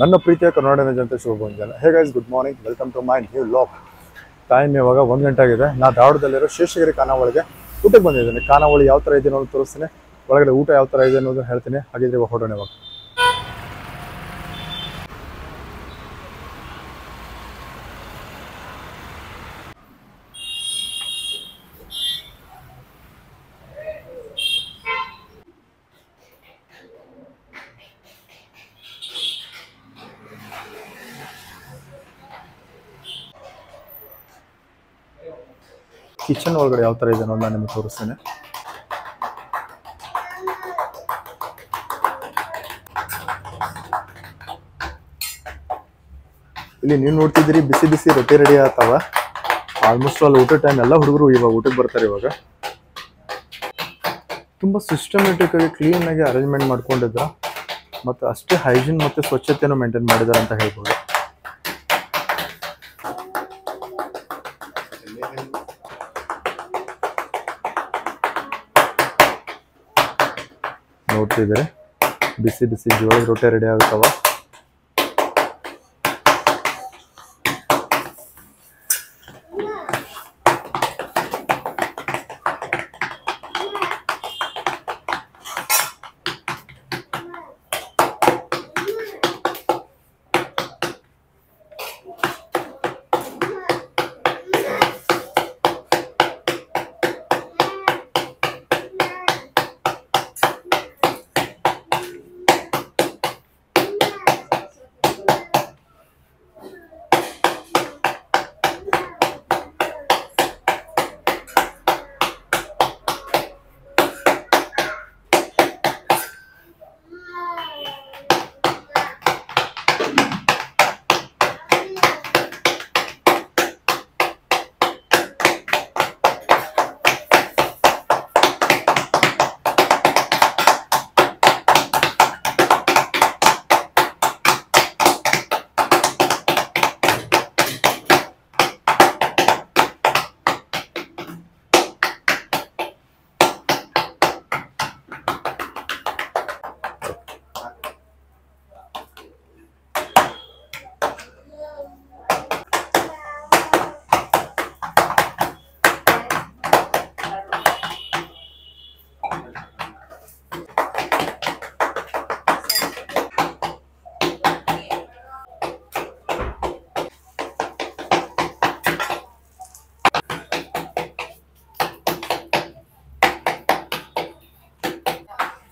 ನನ್ನ ಪ್ರೀತಿಯ ಕರ್ನಾಟಕ ಜನತೆ ಶುಭ ಮುಂಜಾನೆ. Hey guys, good morning, welcome to my new vlog. Time ಇವಾಗ 1 ಗಂಟೆ ಆಗಿದೆ. ನಾನು ಧಾರವಾಡದಲ್ಲಿರೋ ಶೇಷಗಿರಿ ಖಾನಾವಳಿಗೆ ಊಟಕ್ಕೆ ಬಂದಿದ್ದೀನಿ. ಖಾನಾವಳಿ ಯಾವ ಥರ ಇದೆ ಅನ್ನೋದು ತೋರಿಸ್ತೀನಿ, ಒಳಗಡೆ ಊಟ ಯಾವ ಥರ ಇದೆ ಅನ್ನೋದನ್ನ ಹೇಳ್ತೀನಿ. ಹಾಗಿದ್ರೆ ಇವಾಗ ಹೊರಡೋಣ. ಇವಾಗ ಕಿಚನ್ ಒಳಗಡೆ ಯಾವ ಥರ ಇದೆ ಅನ್ನೋದು ನಾನು ನಿಮಗೆ ತೋರಿಸ್ತೇನೆ. ಇಲ್ಲಿ ನೀವು ನೋಡ್ತಿದ್ದೀರಿ, ಬಿಸಿ ಬಿಸಿ ರೊಟ್ಟಿ ರೆಡಿ ಆಗ್ತಾವ. ಆಲ್ಮೋಸ್ಟ್ ಅಲ್ಲಿ ಊಟ ಟೈಮ್ ಎಲ್ಲ ಹುಡುಗರು ಇವಾಗ ಊಟಕ್ಕೆ ಬರ್ತಾರೆ. ಇವಾಗ ತುಂಬ ಸಿಸ್ಟಮೆಟಿಕ್ ಆಗಿ ಕ್ಲೀನ್ ಆಗಿ ಅರೇಂಜ್ಮೆಂಟ್ ಮಾಡ್ಕೊಂಡಿದ್ರ, ಮತ್ತು ಅಷ್ಟೇ ಹೈಜೀನ್ ಮತ್ತು ಸ್ವಚ್ಛತೆಯನ್ನು ಮೇಂಟೈನ್ ಮಾಡಿದ್ದಾರೆ ಅಂತ ಹೇಳ್ಬೋದು. ನೋಡ್ತಿದ್ದಾರೆ, ಬಿಸಿ ಬಿಸಿ ಜೋಳದ ರೊಟ್ಟಿ ರೆಡಿ ಆಗ್ತಾವ.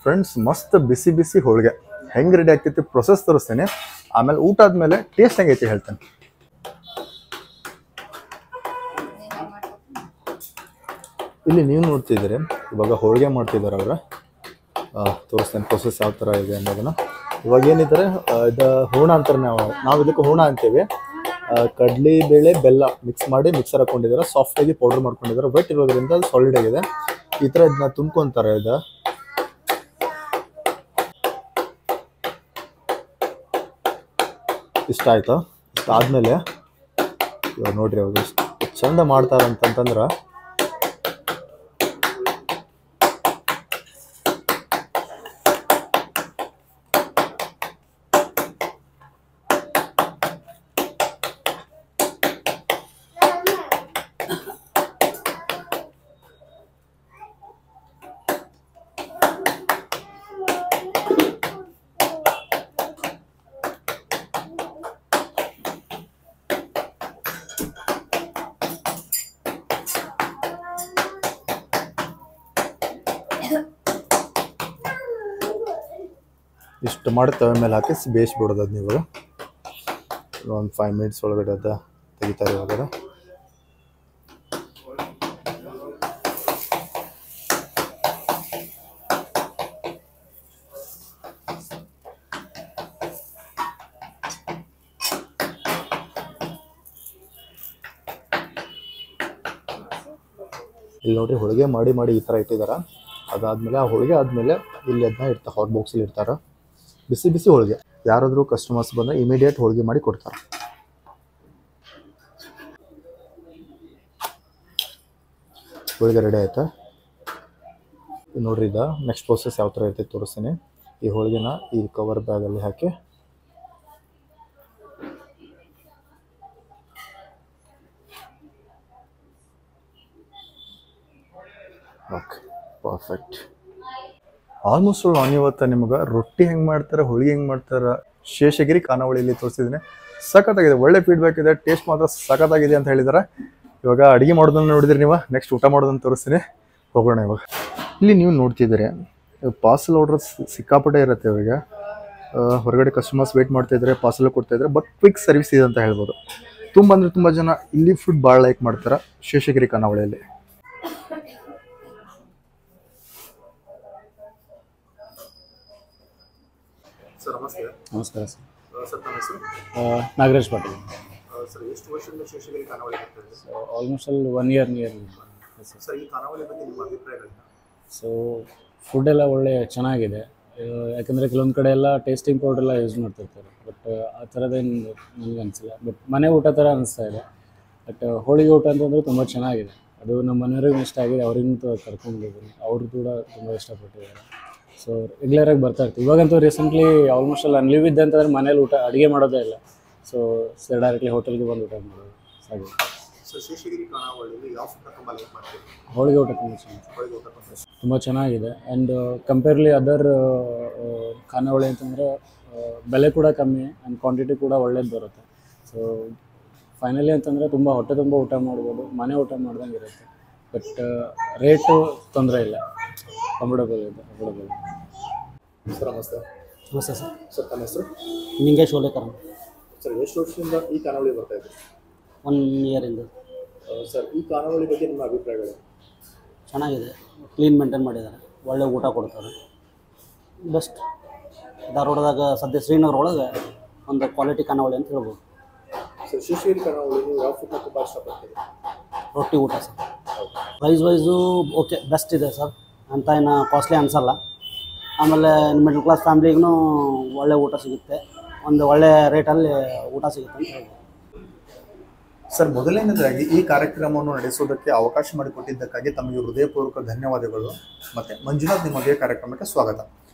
ಫ್ರೆಂಡ್ಸ್, ಮಸ್ತ್ ಬಿಸಿ ಬಿಸಿ ಹೋಳಿಗೆ ಹೆಂಗೆ ರೆಡಿ ಆಗ್ತೈತಿ ಪ್ರೊಸೆಸ್ ತೋರಿಸ್ತೇನೆ. ಆಮೇಲೆ ಊಟ ಆದ್ಮೇಲೆ ಟೇಸ್ಟ್ ಹೆಂಗೈತಿ ಹೇಳ್ತೇನೆ. ಇಲ್ಲಿ ನೀವು ನೋಡ್ತಿದ್ದೀರಿ, ಇವಾಗ ಹೋಳಿಗೆ ಮಾಡ್ತಿದ್ದಾರೆ ಅವರು. ತೋರಿಸ್ತೇನೆ ಪ್ರೊಸೆಸ್ ಯಾವ ಥರ ಇದೆ ಅನ್ನೋದನ್ನು. ಇವಾಗ ಏನಿದ್ದಾರೆ, ಇದು ಹೂರ್ಣ ಅಂತಾರೆ. ನಾವು ಇದಕ್ಕೆ ಹೂರ್ಣ ಅಂತೀವಿ. ಕಡ್ಲಿ ಬೇಳೆ ಬೆಲ್ಲ ಮಿಕ್ಸ್ ಮಾಡಿ ಮಿಕ್ಸರ್ ಹಾಕೊಂಡಿದ್ದಾರೆ. ಸಾಫ್ಟಾಗಿ ಪೌಡರ್ ಮಾಡ್ಕೊಂಡಿದ್ದಾರೆ. ವೆಟ್ ಇರೋದ್ರಿಂದ ಅದು ಸಾಲಿಡ್ ಆಗಿದೆ. ಈ ಥರ ಇದನ್ನ ತುಂಬ್ಕೊತಾರೆ. ಇದು ಇಷ್ಟ ಆಯ್ತು. ಇಷ್ಟ ಆದಮೇಲೆ ಇವಾಗ ನೋಡ್ರಿ, ಅವ್ರು ಎಷ್ಟು ಚಂದ ಮಾಡ್ತಾರಂತಂದ್ರೆ ಇಷ್ಟು ಮಾಡಿ ತವೆ ಮೇಲೆ ಹಾಕಿ ಬೇಯಿಸ್ಬಿಡೋದು. ಅದು ನೀವು ಒಂದು 5 ಮಿನಿಟ್ಸ್ ಒಳಗಡೆ ಅದು ತೆಗಿತಾರೆ. ಇವಾಗ ಇಲ್ಲಿ ನೋಡಿ, ಹೋಳಿಗೆ ಮಾಡಿ ಮಾಡಿ ಈ ಥರ ಇಟ್ಟಿದ್ದಾರೆ. ಅದಾದಮೇಲೆ ಆ ಹೋಳಿಗೆ ಆದಮೇಲೆ ಇಲ್ಲಿ ಅದನ್ನ ಇರ್ತಾರೆ, ಹಾಟ್ ಬಾಕ್ಸಲ್ಲಿ ಇರ್ತಾರೆ. ಬಿಸಿ ಬಿಸಿ ಹೋಳಿಗೆ. ಯಾರಾದರೂ ಕಸ್ಟಮರ್ಸ್ ಬಂದರೆ ಇಮಿಡಿಯೇಟ್ ಹೋಳಿಗೆ ಮಾಡಿ ಕೊಡ್ತಾರೆ. ಹೋಳಿಗೆ ರೆಡಿ ಆಯಿತಾ? ನೋಡ್ರಿ, ಇದು ನೆಕ್ಸ್ಟ್ ಪ್ರೋಸೆಸ್ ಯಾವ ಥರ ಇರ್ತೈತೆ ತೋರಿಸ್ತೀನಿ. ಈ ಹೋಳಿಗೆನ ಈ ಕವರ್ ಬ್ಯಾಗಲ್ಲಿ ಹಾಕಿ ಓಕೆ, ಪರ್ಫೆಕ್ಟ್. ಆಲ್ಮೋಸ್ಟ್ ನಾನು ಇವತ್ತು ನಿಮ್ಗೆ ರೊಟ್ಟಿ ಹೆಂಗೆ ಮಾಡ್ತಾರೆ, ಹೋಳಿಗೆ ಹೆಂಗೆ ಮಾಡ್ತಾರೆ, ಶೇಷಗಿರಿ ಖಾನಾವಳಿಯಲ್ಲಿ ತೋರಿಸಿದ್ದೀನಿ. ಸಖತ್ತಾಗಿದೆ, ಒಳ್ಳೆ ಫೀಡ್ಬ್ಯಾಕ್ ಇದೆ, ಟೇಸ್ಟ್ ಮಾತ್ರ ಸಖತ್ತಾಗಿದೆ ಅಂತ ಹೇಳಿದ್ದಾರೆ. ಇವಾಗ ಅಡುಗೆ ಮಾಡೋದನ್ನು ನೋಡಿದ್ರಿ ನೀವು, ನೆಕ್ಸ್ಟ್ ಊಟ ಮಾಡೋದನ್ನು ತೋರಿಸ್ತೀನಿ, ಹೋಗೋಣ. ಇವಾಗ ಇಲ್ಲಿ ನೀವು ನೋಡ್ತಿದ್ದೀರಿ ಪಾರ್ಸಲ್ ಆರ್ಡರ್ ಸಿಕ್ಕಾಪಟ್ಟೆ ಇರುತ್ತೆ. ಇವಾಗ ಹೊರಗಡೆ ಕಸ್ಟಮರ್ಸ್ ವೇಟ್ ಮಾಡ್ತಾಯಿದ್ದಾರೆ, ಪಾರ್ಸಲ್ ಕೊಡ್ತಾಯಿದ್ದಾರೆ, ಬಟ್ ಕ್ವಿಕ್ ಸರ್ವಿಸ್ ಇದೆ ಅಂತ ಹೇಳ್ಬೋದು. ತುಂಬ ಅಂದರೆ ತುಂಬ ಜನ ಇಲ್ಲಿ ಫುಡ್ ಭಾಳ ಲೈಕ್ ಮಾಡ್ತಾರೆ ಶೇಷಗಿರಿ ಖಾನಾವಳಿಯಲ್ಲಿ. ಸರ್ ನಮಸ್ತೆ. ನಮಸ್ಕಾರ ಸರ್. ಸರ್ ತಮ್ಮ ಹೆಸರು? ನಾಗರಾಜ್ ಪಾಟೀಲ್. ಸರ್ ಎಷ್ಟು ವರ್ಷದಿಂದ ಶೇಷಗಿರಿ ಖಾನಾವಳಿ ಮಾಡ್ತಾರೆ? ಸೊ ಆಲ್ಮೋಸ್ಟ್ ಅಲ್ಲಿ 1 ಇಯರ್ ನಿಯರ್. ಸರ್ ಈ ಖಾನಾವಳಿ ಬಗ್ಗೆ ನಿಮ್ಮ ಅಭಿಪ್ರಾಯಗಳೇನು? ಸೊ ಫುಡ್ ಎಲ್ಲ ಒಳ್ಳೆ ಚೆನ್ನಾಗಿದೆ. ಯಾಕಂದರೆ ಕೆಲವೊಂದು ಕಡೆ ಎಲ್ಲ ಟೇಸ್ಟಿಂಗ್ ಪೌಡರ್ ಎಲ್ಲ ಯೂಸ್ ಮಾಡ್ತಿರ್ತಾರೆ, ಬಟ್ ಆ ಥರದ್ದೇನು ನನಗೆ ಅನಿಸಿಲ್ಲ. ಬಟ್ ಮನೆ ಊಟ ಥರ ಅನಿಸ್ತಾ ಇದೆ. ಬಟ್ ಹೋಳಿಗೆ ಊಟ ಅಂತಂದರೆ ತುಂಬ ಚೆನ್ನಾಗಿದೆ. ಅದು ನಮ್ಮ ಮನೆಯವ್ರಿಗೂ ಇಷ್ಟ ಆಗಿದೆ, ಅವ್ರಿಗೂ ಕರ್ಕೊಂಡಿದ್ದೀನಿ, ಅವರು ಕೂಡ ತುಂಬ ಇಷ್ಟಪಟ್ಟಿದ್ದಾರೆ. ಸೊ ರೆಗ್ಯುಲರಾಗಿ ಬರ್ತಾ ಇರ್ತೀವಿ. ಇವಾಗಂತೂ ರೀಸೆಂಟ್ಲಿ ಆಲ್ಮೋಸ್ಟ್ ಅಲ್ಲಿ ನಾನು ಲೀವ್ ಇದ್ದೆ ಅಂತಂದರೆ ಮನೇಲಿ ಊಟ ಅಡುಗೆ ಮಾಡೋದೇ ಇಲ್ಲ. ಸೊ ಡೈರೆಕ್ಟ್ಲಿ ಹೋಟೆಲ್ಗೆ ಬಂದು ಊಟ ಮಾಡೋದು ಸಾಕು. ಸೊ ಶೇಷಗಿರಿ ಖಾನಾವಳಿಯಲ್ಲಿ ಯಾವ ಫುಡ್ ತುಂಬ ಲೈಕ್ ಮಾಡ್ತೀವಿ? ಹೋಳಿಗೆ ಊಟ ತುಂಬ ಚೆನ್ನಾಗಿದೆ. ಹೋಳಿಗೆ ಊಟ ತುಂಬ ಚೆನ್ನಾಗಿದೆ. ಆ್ಯಂಡ್ ಕಂಪೇರ್ಲಿ ಅದರ್ ಖಾನಾವಳಿ ಅಂತಂದರೆ ಬೆಲೆ ಕೂಡ ಕಮ್ಮಿ ಆ್ಯಂಡ್ ಕ್ವಾಂಟಿಟಿ ಕೂಡ ಒಳ್ಳೇದು ಬರುತ್ತೆ. ಸೊ ಫೈನಲಿ ಅಂತಂದರೆ ತುಂಬ ಹೊಟ್ಟೆ ತುಂಬ ಊಟ ಮಾಡ್ಬೋದು, ಮನೆ ಊಟ ಮಾಡ್ದಂಗೆ ಇರುತ್ತೆ. ಬಟ್ ರೇಟು ತೊಂದರೆ ಇಲ್ಲ, ಕಂಫರ್ಟಬಲ್ ಇದೆ. ಸರ್ ನಮಸ್ತೆ. ನಮಸ್ತೆ ಸರ್. ಸರ್ ತಮ್ಮ ಹೆಸರು? ನಿಂಗೇಶ್ ಓಲೇಕರ್. ಸರ್ ಎಷ್ಟು ವರ್ಷದಿಂದ ಈ ಖಾನಾವಳಿ ಬರ್ತಾ ಇದೆ? 1 ಇಯರಿಂದ. ಸರ್ ಈ ಖಾನಾವಳಿ ಬಗ್ಗೆ ನಿಮ್ಮ ಅಭಿಪ್ರಾಯಗಳು? ಚೆನ್ನಾಗಿದೆ, ಕ್ಲೀನ್ ಮೇಂಟೈನ್ ಮಾಡಿದ್ದಾರೆ, ಒಳ್ಳೆ ಊಟ ಕೊಡ್ತಾರೆ, ಬೆಸ್ಟ್. ಧಾರವಾಡದಾಗ ಸದ್ಯ ಶ್ರೀನಗರ ಒಳಗೆ ಒಂದು ಕ್ವಾಲಿಟಿ ಖಾನಾವಳಿ ಅಂತ ಹೇಳ್ಬೋದು. ಸರ್ ಶೇಷಗಿರಿ ಖಾನಾವಳಿ ನೀವು ಯಾವ ಫುಡ್ನ ತುಂಬ ಇಷ್ಟಪಡ್ತೀರಿ? ರೊಟ್ಟಿ ಊಟ sir. Price wise okay, best ಇದೆ ಸರ್, ಅಂತ ಏನು ಕಾಸ್ಟ್ಲಿ ಅನಿಸಲ್ಲ. ಆಮೇಲೆ ಮಿಡ್ಲ್ ಕ್ಲಾಸ್ ಫ್ಯಾಮ್ಲಿಗೂ ಒಳ್ಳೆ ಊಟ ಸಿಗುತ್ತೆ, ಒಂದು ಒಳ್ಳೆ ರೇಟಲ್ಲಿ ಊಟ ಸಿಗುತ್ತೆ ಅಂತ ಹೇಳ್ಬೋದು. ಸರ್ ಮೊದಲನೇದಾಗಿ ಈ ಕಾರ್ಯಕ್ರಮವನ್ನು ನಡೆಸುವುದಕ್ಕೆ ಅವಕಾಶ ಮಾಡಿಕೊಟ್ಟಿದ್ದಕ್ಕಾಗಿ ತಮಗೆ ಹೃದಯಪೂರ್ವಕ ಧನ್ಯವಾದಗಳು. ಮತ್ತು ಮಂಜುನಾಥ್, ನಿಮಗೆ ಕಾರ್ಯಕ್ರಮಕ್ಕೆ ಸ್ವಾಗತ.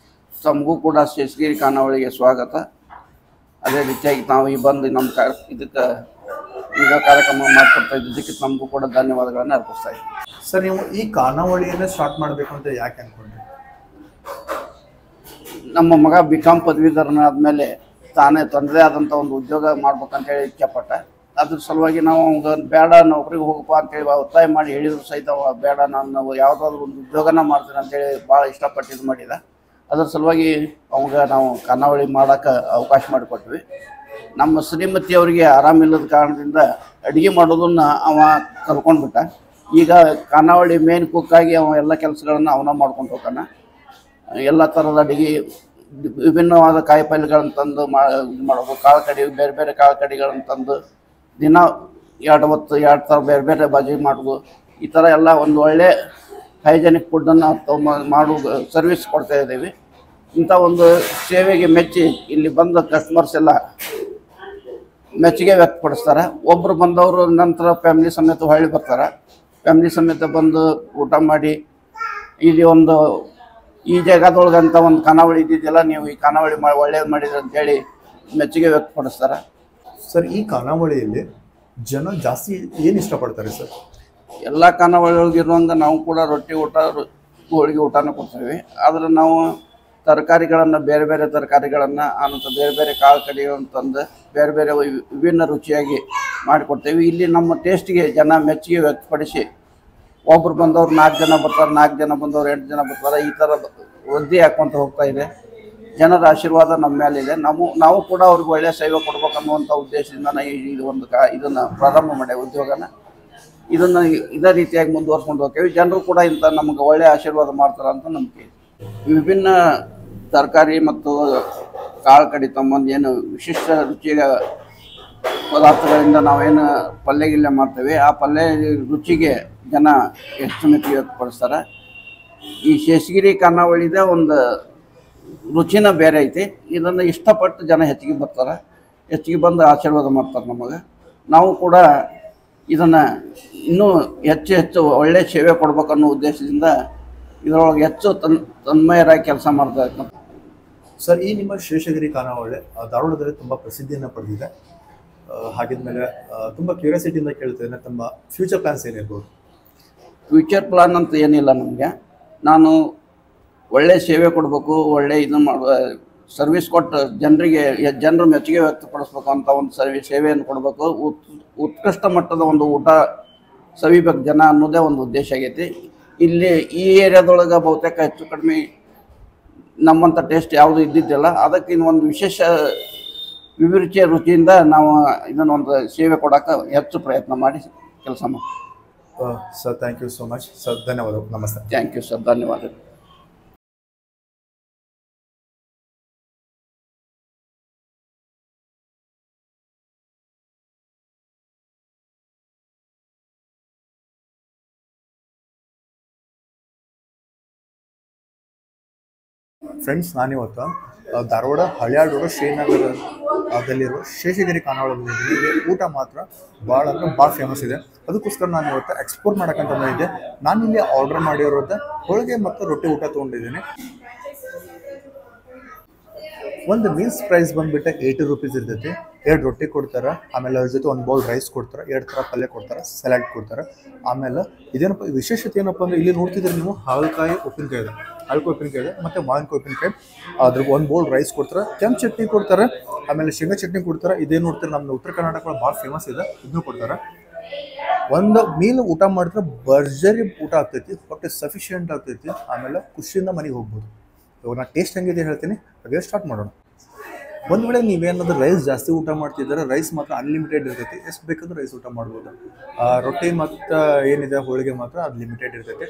ತಮಗೂ ಕೂಡ ಶೇಷಗಿರಿ ಖಾನಾವಳಿಗೆ ಸ್ವಾಗತ. ಅದೇ ರೀತಿಯಾಗಿ ನಾವು ಈ ಬಂದು ನಮ್ಮ ಇದಕ್ಕೆ ಈಗ ಕಾರ್ಯಕ್ರಮ ಮಾಡಿಕೊಡ್ತಾ ಇದ್ದಕ್ಕೆ ನಮಗೂ ಕೂಡ ಧನ್ಯವಾದಗಳನ್ನು ಅರ್ಪಿಸ್ತಾ ಇದ್ದೀವಿ. ಸರ್ ನೀವು ಈ ಖಾನಾವಳಿಯನ್ನೇ ಸ್ಟಾರ್ಟ್ ಮಾಡಬೇಕು ಅಂತ ಯಾಕೆ ಅಂದ್ಕೊಂಡ್ರಿ? ನಮ್ಮ ಮಗ BCom ಪದವೀಧರನಾದ್ಮೇಲೆ ತಾನೇ ತನ್ನದೇ ಆದಂಥ ಒಂದು ಉದ್ಯೋಗ ಮಾಡ್ಬೇಕಂತೇಳಿ ಇಚ್ಛೆಪಟ್ಟ. ಅದ್ರ ಸಲುವಾಗಿ ನಾವು ಬೇಡ ನೌಕರಿಗೆ ಹೋಗಪ್ಪ ಅಂತೇಳಿ ಒತ್ತಾಯ ಮಾಡಿ ಹೇಳಿದ್ರು ಸಹಿತ ಬೇಡ, ನಾನು ಯಾವುದಾದ್ರೂ ಒಂದು ಉದ್ಯೋಗನ ಮಾಡ್ತೀನಿ ಅಂತೇಳಿ ಭಾಳ ಇಷ್ಟಪಟ್ಟು ಇದು ಮಾಡಿದ. ಅದ್ರ ಸಲುವಾಗಿ ಅವಾಗ ನಾವು ಖಾನಾವಳಿ ಮಾಡೋಕ್ಕೆ ಅವಕಾಶ ಮಾಡಿಕೊಟ್ವಿ. ನಮ್ಮ ಶ್ರೀಮತಿಯವರಿಗೆ ಆರಾಮಿಲ್ಲದ ಕಾರಣದಿಂದ ಅಡುಗೆ ಮಾಡೋದನ್ನು ಅವ ಕಲ್ಕೊಂಡ್ಬಿಟ್ಟ. ಈಗ ಖಾನಾವಳಿ ಮೇನ್ ಕುಕ್ಕಾಗಿ ಅವ ಎಲ್ಲ ಕೆಲಸಗಳನ್ನು ಅವನ ಮಾಡ್ಕೊಂಡು ಹೋಗ್ತಾನೆ. ಎಲ್ಲ ಥರದ ಅಡುಗೆ, ವಿಭಿನ್ನವಾದ ಕಾಯಿಪಲ್ಯಗಳನ್ನು ತಂದು ಮಾಡೋದು, ಕಾಳು ಕಡಿ, ಬೇರೆ ಬೇರೆ ಕಾಳು ಕಡಿಗಳನ್ನು ತಂದು ದಿನ 2 ಹೊತ್ತು 2 ಥರ ಬೇರೆ ಬೇರೆ ಬಾಜಿ ಮಾಡೋದು, ಈ ಥರ ಎಲ್ಲ ಒಂದು ಒಳ್ಳೆ ಹೈಜೆನಿಕ್ ಫುಡ್ಡನ್ನು ಮಾಡೋ ಸರ್ವಿಸ್ ಕೊಡ್ತಾ ಇದ್ದೀವಿ. ಇಂಥ ಒಂದು ಸೇವೆಗೆ ಮೆಚ್ಚಿ ಇಲ್ಲಿ ಬಂದ ಕಸ್ಟಮರ್ಸ್ ಎಲ್ಲ ಮೆಚ್ಚುಗೆ ವ್ಯಕ್ತಪಡಿಸ್ತಾರೆ. ಒಬ್ಬರು ಬಂದವರು ನಂತರ ಫ್ಯಾಮಿಲಿ ಸಮೇತ ಹೊಳ್ಳಿ ಬರ್ತಾರೆ. ಫ್ಯಾಮಿಲಿ ಸಮೇತ ಬಂದು ಊಟ ಮಾಡಿ ಇಲ್ಲಿ ಒಂದು ಈ ಜಾಗದೊಳಗಂತ ಒಂದು ಖಾನಾವಳಿ ಇದ್ದಿದ್ದಿಲ್ಲ, ನೀವು ಈ ಖಾನಾವಳಿ ಒಳ್ಳೇದು ಮಾಡಿದ್ರಿ ಅಂತೇಳಿ ಮೆಚ್ಚುಗೆ ವ್ಯಕ್ತಪಡಿಸ್ತಾರೆ. ಸರ್ ಈ ಖಾನಾವಳಿಯಲ್ಲಿ ಜನ ಜಾಸ್ತಿ ಏನು ಇಷ್ಟಪಡ್ತಾರೆ ಸರ್? ಎಲ್ಲ ಖಾನಾವಳಿಯೊಳಗಿರುವಂಗೆ ನಾವು ಕೂಡ ರೊಟ್ಟಿ ಊಟ, ಹೋಳಿಗೆ ಊಟನ ಕೊಡ್ತೀವಿ. ಆದರೆ ನಾವು ತರಕಾರಿಗಳನ್ನು, ಬೇರೆ ಬೇರೆ ತರಕಾರಿಗಳನ್ನು, ಆನಂತರ ಬೇರೆ ಬೇರೆ ಕಾಳು ಕಡಿಗಳನ್ನು ತಂದು ಬೇರೆ ಬೇರೆ ವಿಭಿನ್ನ ರುಚಿಯಾಗಿ ಮಾಡಿಕೊಡ್ತೇವೆ. ಇಲ್ಲಿ ನಮ್ಮ ಟೇಸ್ಟಿಗೆ ಜನ ಮೆಚ್ಚುಗೆ ವ್ಯಕ್ತಪಡಿಸಿ ಒಬ್ಬರು ಬಂದವ್ರು 4 ಜನ ಬರ್ತಾರೆ, 4 ಜನ ಬಂದವ್ರು 8 ಜನ ಬರ್ತಾರೆ, ಈ ಥರ ವೃದ್ಧಿ ಹಾಕ್ಕೊಂತ ಹೋಗ್ತಾ ಇದೆ. ಜನರ ಆಶೀರ್ವಾದ ನಮ್ಮ ಮೇಲಿದೆ. ನಾವು ಕೂಡ ಅವ್ರಿಗೆ ಒಳ್ಳೆಯ ಸೇವೆ ಕೊಡ್ಬೇಕನ್ನುವಂಥ ಉದ್ದೇಶದಿಂದ ಇದನ್ನು ಪ್ರಾರಂಭ ಮಾಡಿ ಉದ್ಯೋಗನ ಇದನ್ನು ಇದೇ ರೀತಿಯಾಗಿ ಮುಂದುವರ್ಸ್ಕೊಂಡು ಹೋಗ್ತೇವೆ. ಜನರು ಕೂಡ ಇಂಥ ನಮಗೆ ಒಳ್ಳೆಯ ಆಶೀರ್ವಾದ ಮಾಡ್ತಾರೆ ಅಂತ ನಂಬಿಕೆ. ವಿಭಿನ್ನ ತರಕಾರಿ ಮತ್ತು ಕಾಳು ಕಡಿ ತಮ್ಮಂದು ಏನು ವಿಶಿಷ್ಟ ರುಚಿಯ ಪದಾರ್ಥಗಳಿಂದ ನಾವೇನು ಪಲ್ಯ ಮಾಡ್ತೇವೆ, ಆ ಪಲ್ಯ ರುಚಿಗೆ ಜನ ಹೆಚ್ಚು ಮೆಚ್ಚುಗೆ ವ್ಯಕ್ತಪಡಿಸ್ತಾರೆ. ಈ ಶೇಷಗಿರಿ ಖಾನಾವಳಿದ ಒಂದು ರುಚಿನ ಬೇರೆ ಐತಿ. ಇದನ್ನು ಇಷ್ಟಪಟ್ಟು ಜನ ಹೆಚ್ಚಿಗೆ ಬರ್ತಾರೆ, ಹೆಚ್ಚಿಗೆ ಬಂದು ಆಶೀರ್ವಾದ ಮಾಡ್ತಾರೆ ನಮಗೆ. ನಾವು ಕೂಡ ಇದನ್ನು ಇನ್ನೂ ಹೆಚ್ಚು ಒಳ್ಳೆಯ ಸೇವೆ ಕೊಡ್ಬೇಕನ್ನೋ ಉದ್ದೇಶದಿಂದ ಇದರೊಳಗೆ ಹೆಚ್ಚು ತನ್ಮಯರಾಗಿ ಕೆಲಸ ಮಾಡ್ತಾ ಇರ್ತಾರೆ. ಸರ್ ಈ ನಿಮ್ಮ ಶೇಷಗಿರಿ ಖಾನಾವಳಿ ಧಾರವಾಡದಲ್ಲಿ ತುಂಬ ಪ್ರಸಿದ್ಧಿಯನ್ನು ಪಡೆದಿದೆ. ಹಾಗಿದ್ಮೇಲೆ ತುಂಬ ಕ್ಯೂರಿಯಾಸಿಟಿಯಿಂದ ಕೇಳ್ತೇನೆ, ತಮ್ಮ ಫ್ಯೂಚರ್ ಪ್ಲಾನ್ಸ್ ಏನಿರ್ಬೋದು? ಫ್ಯೂಚರ್ ಪ್ಲಾನ್ ಅಂತ ಏನಿಲ್ಲ ನಮಗೆ. ನಾನು ಒಳ್ಳೆಯ ಸೇವೆ ಕೊಡಬೇಕು, ಒಳ್ಳೆ ಇದನ್ನು ಸರ್ವಿಸ್ ಕೊಟ್ಟು ಜನರ ಮೆಚ್ಚುಗೆ ವ್ಯಕ್ತಪಡಿಸ್ಬೇಕು ಅಂತ ಒಂದು ಸೇವೆಯನ್ನು ಕೊಡಬೇಕು. ಉತ್ಕೃಷ್ಟ ಮಟ್ಟದ ಒಂದು ಊಟ ಸವಿಬೇಕು ಜನ ಅನ್ನೋದೇ ಒಂದು ಉದ್ದೇಶ ಆಗೈತಿ. ಇಲ್ಲಿ ಈ ಏರಿಯಾದೊಳಗೆ ಬಹುತೇಕ ಹೆಚ್ಚು ಕಡಿಮೆ ನಮ್ಮಂಥ ಟೇಸ್ಟ್ ಯಾವುದೂ ಇದ್ದಿದ್ದಿಲ್ಲ. ಅದಕ್ಕೆ ಇನ್ನೊಂದು ವಿಶೇಷ ವಿಭಿರುಚಿಯ ರುಚಿಯಿಂದ ನಾವು ಇದನ್ನೊಂದು ಸೇವೆ ಕೊಡೋಕೆ ಹೆಚ್ಚು ಪ್ರಯತ್ನ ಮಾಡಿ ಕೆಲಸ ಮಾಡಿ. Sir thank you so much sir, ಧನ್ಯವಾದಗಳು, ನಮಸ್ತೆ. ಥ್ಯಾಂಕ್ ಯು ಸರ್, ಧನ್ಯವಾದಗಳು. ಫ್ರೆಂಡ್ಸ್, ನಾನಿವತ್ತು ಧಾರವಾಡ ಹಳ್ಯಾಳ್ ರೋಡ್ ಶ್ರೀನಗರ ದಲ್ಲಿರುವ ಶೇಷಗಿರಿ ಖಾನಾವಳಿ ಇಲ್ಲಿ ಊಟ ಮಾತ್ರ ಭಾಳ ಅಂದ್ರೆ ಭಾಳ ಫೇಮಸ್ ಇದೆ. ಅದಕ್ಕೋಸ್ಕರ ನಾನು ಇವತ್ತು ಎಕ್ಸ್ಪ್ಲೋರ್ ಮಾಡೋಕ್ಕಂತ ಬಂದಿದ್ದೆ. ನಾನು ಇಲ್ಲಿ ಆರ್ಡರ್ ಮಾಡಿರೋದು ಹೋಳಿಗೆ ಮತ್ತು ರೊಟ್ಟಿ ಊಟ ತೊಗೊಂಡಿದ್ದೀನಿ. ಒಂದು ಮೀಲ್ಸ್ ಪ್ರೈಸ್ ಬಂದುಬಿಟ್ಟು 80 ರೂಪೀಸ್ ಇರ್ತೈತಿ. 2 ರೊಟ್ಟಿ ಕೊಡ್ತಾರೆ, ಆಮೇಲೆ ಅದ್ರ ಜೊತೆ ಒಂದು ಬೌಲ್ ರೈಸ್ ಕೊಡ್ತಾರೆ, 2 ಥರ ಪಲ್ಯ ಕೊಡ್ತಾರೆ, ಸಲಾಡ್ ಕೊಡ್ತಾರೆ. ಆಮೇಲೆ ಇದೇನಪ್ಪ ವಿಶೇಷತೆ ಏನಪ್ಪ ಅಂದರೆ ಇಲ್ಲಿ ನೋಡ್ತಿದ್ರೆ ನೀವು ಹಾಗಲಕಾಯಿ ಉಪ್ಪಿನಕಾಯಿ ಇದೆ, ಉಪ್ಪಿನಕಾಯಿ ಇದೆ, ಮತ್ತು ಮಾವಿನಕಾಯಿ ಉಪ್ಪಿನಕಾಯಿ, ಅದ್ರ ಒಂದು ಬೌಲ್ ರೈಸ್ ಕೊಡ್ತಾರೆ, ಕೆಂಪು ಚಟ್ನಿ ಕೊಡ್ತಾರೆ, ಆಮೇಲೆ ಶೇಂಗಾ ಚಟ್ನಿ ಕೊಡ್ತಾರೆ. ಇದೇ ನೋಡ್ತಾರೆ ನಮ್ಮ ಉತ್ತರ ಕರ್ನಾಟಕ ಭಾಳ ಫೇಮಸ್ ಇದೆ, ಇದನ್ನು ಕೊಡ್ತಾರೆ. ಒಂದು ಮೀಲ್ ಊಟ ಮಾಡಿದ್ರೆ ಭರ್ಜರಿ ಊಟ ಆಗ್ತೈತಿ, ಹೊಟ್ಟೆ ಸಫಿಷಿಯೆಂಟ್ ಆಗ್ತೈತಿ, ಆಮೇಲೆ ಖುಷಿಯಿಂದ ಮನೆಗೆ ಹೋಗ್ಬೋದು. ಇವಾಗ ನಾನು ಟೇಸ್ಟ್ ಹೆಂಗಿದೆ ಹೇಳ್ತೀನಿ, ಹಾಗೆ ಸ್ಟಾರ್ಟ್ ಮಾಡೋಣ. ಒಂದು ವೇಳೆ ನೀವೇನಾದರೂ ರೈಸ್ ಜಾಸ್ತಿ ಊಟ ಮಾಡ್ತಿದ್ದಾರೆ, ರೈಸ್ ಮಾತ್ರ ಅನ್ಲಿಮಿಟೆಡ್ ಇರ್ತೈತಿ, ಎಷ್ಟು ಬೇಕಾದ್ರೂ ರೈಸ್ ಊಟ ಮಾಡ್ಬೋದು. ರೊಟ್ಟಿ ಮತ್ತು ಏನಿದೆ ಹೋಳಿಗೆ ಮಾತ್ರ ಅದು ಲಿಮಿಟೆಡ್ ಇರ್ತೈತಿ.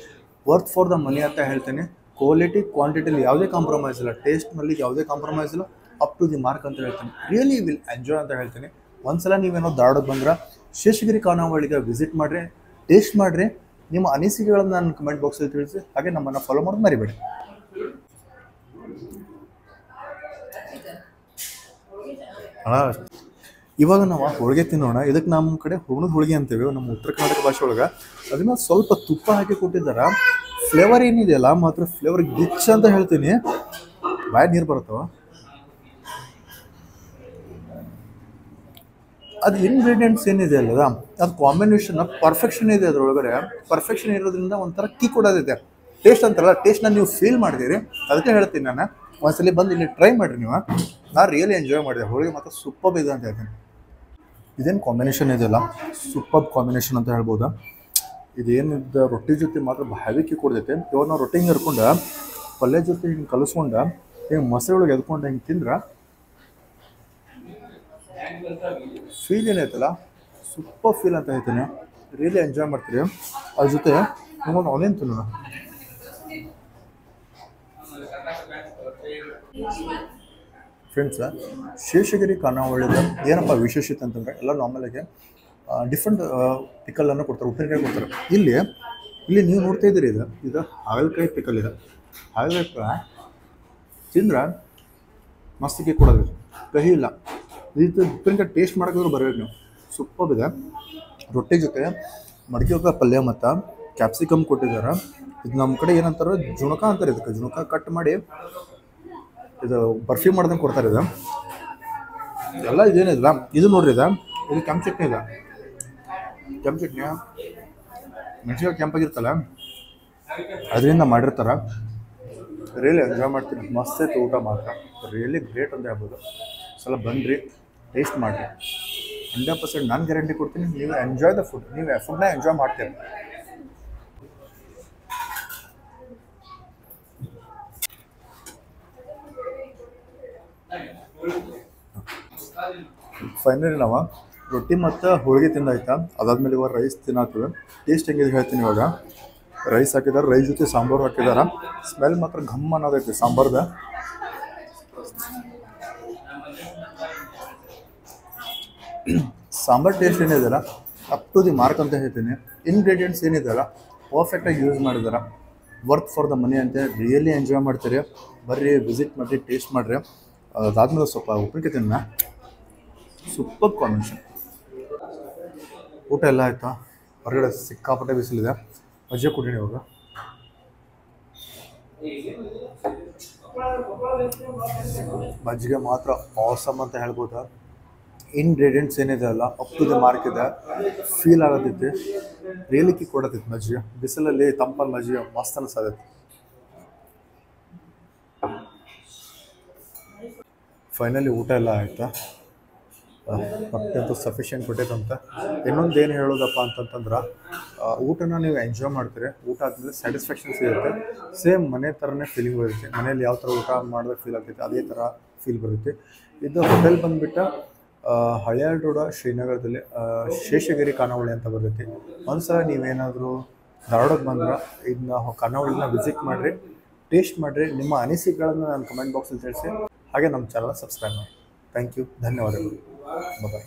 ವರ್ತ್ ಫಾರ್ ದ ಮನಿ ಅಂತ ಹೇಳ್ತೀನಿ. ಕ್ವಾಲಿಟಿ ಕ್ವಾಂಟಿಟಿಲಿ ಯಾವುದೇ ಕಾಂಪ್ರಮೈಸ್ ಇಲ್ಲ, ಟೇಸ್ಟ್ನಲ್ಲಿ ಯಾವುದೇ ಕಾಂಪ್ರಮೈಸ್ ಇಲ್ಲ, ಅಪ್ ಟು ದಿ ಮಾರ್ಕ್ ಅಂತ ಹೇಳ್ತೀನಿ. ರಿಯಲಿ ವಿಲ್ ಎಂಜಾಯ್ ಅಂತ ಹೇಳ್ತೀನಿ. ಒಂದ್ಸಲ ನೀವೇನೋ ಧಾರವಾಡಕ್ಕೆ ಬಂದ್ರೆ ಶೇಷಗಿರಿ ಖಾನಾವಳಿಗೆ ವಿಸಿಟ್ ಮಾಡಿರಿ, ಟೇಸ್ಟ್ ಮಾಡಿರಿ. ನಿಮ್ಮ ಅನಿಸಿಕೆಗಳನ್ನು ನಾನು ಕಮೆಂಟ್ ಬಾಕ್ಸಲ್ಲಿ ತಿಳಿಸಿ, ಹಾಗೆ ನಮ್ಮನ್ನು ಫಾಲೋ ಮಾಡೋದು ಮರಿಬೇಡಿ. ಇವಾಗ ನಾವು ಹೋಳಿಗೆ ತಿನ್ನೋಣ. ಇದಕ್ಕೆ ನಮ್ಮ ಕಡೆ ಹೂರ್ಣದ ಹೋಳಿಗೆ ಅಂತೇವೆ ನಮ್ಮ ಉತ್ತರ ಕರ್ನಾಟಕ ಭಾಷೆ ಒಳಗೆ. ಅದನ್ನ ಸ್ವಲ್ಪ ತುಪ್ಪ ಹಾಕಿ ಕೊಟ್ಟಿದ್ದಾರೆ. ಫ್ಲೇವರ್ ಏನಿದೆಯಲ್ಲ ಮಾತ್ರ ಫ್ಲೇವರ್ ಗಿಚ್ ಅಂತ ಹೇಳ್ತೀನಿ, ಬಾಯಿ ನೀರು ಬರುತ್ತವ. ಅದು ಇಂಗ್ರೀಡಿಯೆಂಟ್ಸ್ ಏನಿದೆ ಅಲ್ಲದ ಅದು ಕಾಂಬಿನೇಷನ್ ಪರ್ಫೆಕ್ಷನ್ ಇದೆ. ಅದರೊಳಗಡೆ ಪರ್ಫೆಕ್ಷನ್ ಇರೋದ್ರಿಂದ ಒಂಥರ ಕೀ ಕೊಡೋದಿದೆ. ಟೇಸ್ಟ್ ಅಂತಾರಲ್ಲ, ಟೇಸ್ಟ್ನ ನೀವು ಫೀಲ್ ಮಾಡಿದಿರಿ, ಅದಕ್ಕೆ ಹೇಳ್ತೀನಿ ನಾನು. ಒಂದ್ಸಲಿ ಬಂದು ಇಲ್ಲಿ ಟ್ರೈ ಮಾಡಿರಿ ನೀವು. ನಾನು ರಿಯಲಿ ಎಂಜಾಯ್ ಮಾಡಿದೆ. ಹೋಳಿಗೆ ಮಾತ್ರ ಸೂಪರ್ ಇದೆ ಅಂತ ಹೇಳ್ತೀನಿ. ಇದೇನು ಕಾಂಬಿನೇಷನ್ ಇದೆಯಲ್ಲ, ಸೂಪರ್ ಕಾಂಬಿನೇಷನ್ ಅಂತ ಹೇಳ್ಬೋದು. ಇದೇನಿದ್ದ ರೊಟ್ಟಿ ಜೊತೆ ಮಾತ್ರ ಹೆವಿಕಿ ಕೊಡ್ತೈತೆ. ಇವಾಗ ನಾವು ರೊಟ್ಟಿ ಹಿಂಗೆ ಹರ್ಕೊಂಡು ಪಲ್ಯ ಜೊತೆ ಹಿಂಗೆ ಕಲಿಸ್ಕೊಂಡು ಹಿಂಗೆ ಮೊಸರು ಒಳಗೆ ಎದ್ಕೊಂಡು ಹಿಂಗೆ ತಿಂದ್ರೆ ಫೀಲ್ ಏನೈತಲ್ಲ, ಸೂಪರ್ ಫೀಲ್ ಅಂತ ಹೇಳ್ತೀನಿ. ರಿಯಲಿ ಎಂಜಾಯ್ ಮಾಡ್ತೀರಿ. ಅದ್ರ ಜೊತೆ ನಿಮ್ಮೊಂದು ಆನಿಯನ್ ತಿನ್ನೋಣ. ಫ್ರೆಂಡ್ಸ, ಶೇಷಗಿರಿ ಖಾನಾವಳಿದ ಏನಪ್ಪ ವಿಶೇಷತೆ ಅಂತಂದರೆ ಎಲ್ಲ ನಾರ್ಮಲಾಗಿ ಡಿಫ್ರೆಂಟ್ ಪಿಕಲನ್ನು ಕೊಡ್ತಾರೆ, ಉಪ್ಪಿನಕಾಯಿ ಕೊಡ್ತಾರೆ. ಇಲ್ಲಿ ನೀವು ನೋಡ್ತಾ ಇದ್ದೀರಿ, ಇದು ಹಾಗಲಕಾಯಿ ಪಿಕಲ್ ಇದೆ. ಹಾಗಲಕಾಯಿ ತಿಂದ್ರೆ ಮಸ್ತಿಗೆ ಕೊಡೋದು, ಕಹಿ ಇಲ್ಲ. ಇದು ಉಪ್ಪಿನಕಾಯಿ ಟೇಸ್ಟ್ ಮಾಡೋಕ್ಕಾದ್ರೂ ಬರಬೇಕು ನೀವು. ಸೂಪರ್ ಇದೆ. ರೊಟ್ಟಿ ಜೊತೆ ಮಡಿಕೆ ಪಲ್ಯ ಮತ್ತು ಕ್ಯಾಪ್ಸಿಕಮ್ ಕೊಟ್ಟಿದ್ದಾರೆ. ಇದು ನಮ್ಮ ಕಡೆ ಏನಂತಾರೆ ಜುಣಕ ಅಂತಾರೆ. ಇದಕ್ಕೆ ಜುಣಕ ಕಟ್ ಮಾಡಿ ಇದು ಬರ್ಫಿ ಮಾಡ್ದಂಗೆ ಕೊಡ್ತಾರೆ. ಇದು ಎಲ್ಲ ಇದೇನಿಲ್ಲ. ಇದು ನೋಡ್ರಿ, ಇದು ಕೆಂಪು ಚಟ್ನಿ ಇದೆ. ಕೆಂಪು ಚಟ್ನಿ ಮೆಣಸಿನ್ಕಾಯಿ ಕೆಂಪಾಗಿರ್ತಲ್ಲ, ಅದರಿಂದ ಮಾಡಿರ್ತಾರೆ. ರಿಯಲಿ ಎಂಜಾಯ್ ಮಾಡ್ತೀನಿ. ಮಸ್ತ್ ಐತೆ ಊಟ ಮಾತ್ರ, ರಿಯಲಿ ಗ್ರೇಟ್ ಅಂತ ಹೇಳ್ಬೋದು. ಸಲ ಬನ್ನಿರಿ, ಟೇಸ್ಟ್ ಮಾಡಿರಿ. 100% ನಾನು ಗ್ಯಾರಂಟಿ ಕೊಡ್ತೀನಿ, ನೀವು ಎಂಜಾಯ್ ದ ಫುಡ್. ನೀವು ಫುಡ್ನ ಎಂಜಾಯ್ ಮಾಡ್ತೀರಿ. ಫೈನಲಿ ನಾವು ರೊಟ್ಟಿ ಮತ್ತು ಹೋಳಿಗೆ ತಿಂದಾಯ್ತಾ. ಅದಾದ್ಮೇಲೆ ಇವಾಗ ರೈಸ್ ತಿನ್ನತ್ತೀವಿ. ಟೇಸ್ಟ್ ಹೆಂಗಿದೆ ಹೇಳ್ತೀನಿ. ಇವಾಗ ರೈಸ್ ಹಾಕಿದ್ದಾರೆ, ರೈಸ್ ಜೊತೆ ಸಾಂಬಾರು ಹಾಕಿದ್ದಾರೆ. ಸ್ಮೆಲ್ ಮಾತ್ರ ಘಮ್ ಅನ್ನೋದೈತಿ ಸಾಂಬಾರ್ದ. ಸಾಂಬಾರು ಟೇಸ್ಟ್ ಏನಿದೆಯಲ್ಲ ಅಪ್ ಟು ದಿ ಮಾರ್ಕ್ ಅಂತ ಹೇಳ್ತೀನಿ. ಇಂಗ್ರೀಡಿಯೆಂಟ್ಸ್ ಏನಿದೆಯಲ್ಲ ಪರ್ಫೆಕ್ಟಾಗಿ ಯೂಸ್ ಮಾಡಿದ್ದಾರೆ. ವರ್ತ್ ಫಾರ್ ದ ಮನಿ ಅಂತ ರಿಯಲಿ ಎಂಜಾಯ್ ಮಾಡ್ತೀರಿ. ಬರ್ರಿ, ವಿಸಿಟ್ ಮಾಡಿರಿ, ಟೇಸ್ಟ್ ಮಾಡಿರಿ. ಅದಾದ್ಮೇಲೆ ಸ್ವಲ್ಪ ಉಪ್ಪಿನಕಾಯಿ ತಿನ್ನ. Super combination. ಊಟ ಎಲ್ಲ ಆಯಿತಾ? ಹೊರಗಡೆ ಸಿಕ್ಕಾಪಟ್ಟೆ ಬಿಸಿಲಿದೆ. ಮಜ್ಜಿಗೆ ಕುಡೀನಿ ಇವಾಗ. ಮಜ್ಜಿಗೆ ಮಾತ್ರ ಆಸಮ್ ಅಂತ ಹೇಳ್ಬೋದು. ಇಂಗ್ರೀಡಿಯೆಂಟ್ಸ್ ಏನಿದೆ ಅಲ್ಲ ಅಪ್ ಟು ದ ಮಾರ್ಕ್ ಇದೆ. ಫೀಲ್ ಆಗೋದೈತಿ. ರೇಲಿಕ್ಕಿ ಕೊಡತೈತಿ ಮಜ್ಜಿಗೆ ಬಿಸಿಲಲ್ಲಿ ತಂಪಾದ ಮಜ್ಜಿಗೆ ಮಸ್ತ್ ಅನ್ಸತೈತಿ. ಫೈನಲಿ ಊಟ ಎಲ್ಲ ಆಯಿತಾ, ಹೊಟ್ಟೆ ಅಂತೂ ಸಫಿಷಿಯೆಂಟ್ ಕೊಟ್ಟೈತಂತ. ಇನ್ನೊಂದು ಏನು ಹೇಳೋದಪ್ಪ ಅಂತಂತಂದ್ರೆ ಊಟನ ನೀವು ಎಂಜಾಯ್ ಮಾಡ್ತೀರಿ, ಊಟ ಆದಮೇಲೆ ಸ್ಯಾಟಿಸ್ಫ್ಯಾಕ್ಷನ್ ಸಿಗುತ್ತೆ. ಸೇಮ್ ಮನೆ ಥರನೇ ಫೀಲಿಂಗ್ ಬರುತ್ತೆ. ಮನೇಲಿ ಯಾವ ಥರ ಊಟ ಮಾಡಿದಾಗ ಫೀಲ್ ಆಗ್ತೈತೆ ಅದೇ ಥರ ಫೀಲ್ ಬರುತ್ತೆ. ಇದು ಹೋಟೆಲ್ ಬಂದುಬಿಟ್ಟು ಹಳಿಯಾಳ್ ರೋಡ ಶ್ರೀನಗರದಲ್ಲಿ ಶೇಷಗಿರಿ ಖಾನಾವಳಿ ಅಂತ ಬರ್ತೈತಿ. ಒಂದ್ಸಲ ನೀವೇನಾದರೂ ಧಾರವಾಡಕ್ಕೆ ಬಂದ್ರೆ ಇದನ್ನ ಖಾನಾವಳಿನ ವಿಸಿಟ್ ಮಾಡಿರಿ, ಟೇಸ್ಟ್ ಮಾಡಿರಿ. ನಿಮ್ಮ ಅನಿಸಿಕೆಗಳನ್ನು ನಾನು ಕಮೆಂಟ್ ಬಾಕ್ಸಲ್ಲಿ ತಿಳಿಸಿ. ಹಾಗೆ ನಮ್ಮ ಚಾನಲ್ ಸಬ್ಸ್ಕ್ರೈಬ್ ಮಾಡಿ. ಥ್ಯಾಂಕ್ ಯು, ಧನ್ಯವಾದಗಳು. ಬಾಯ್.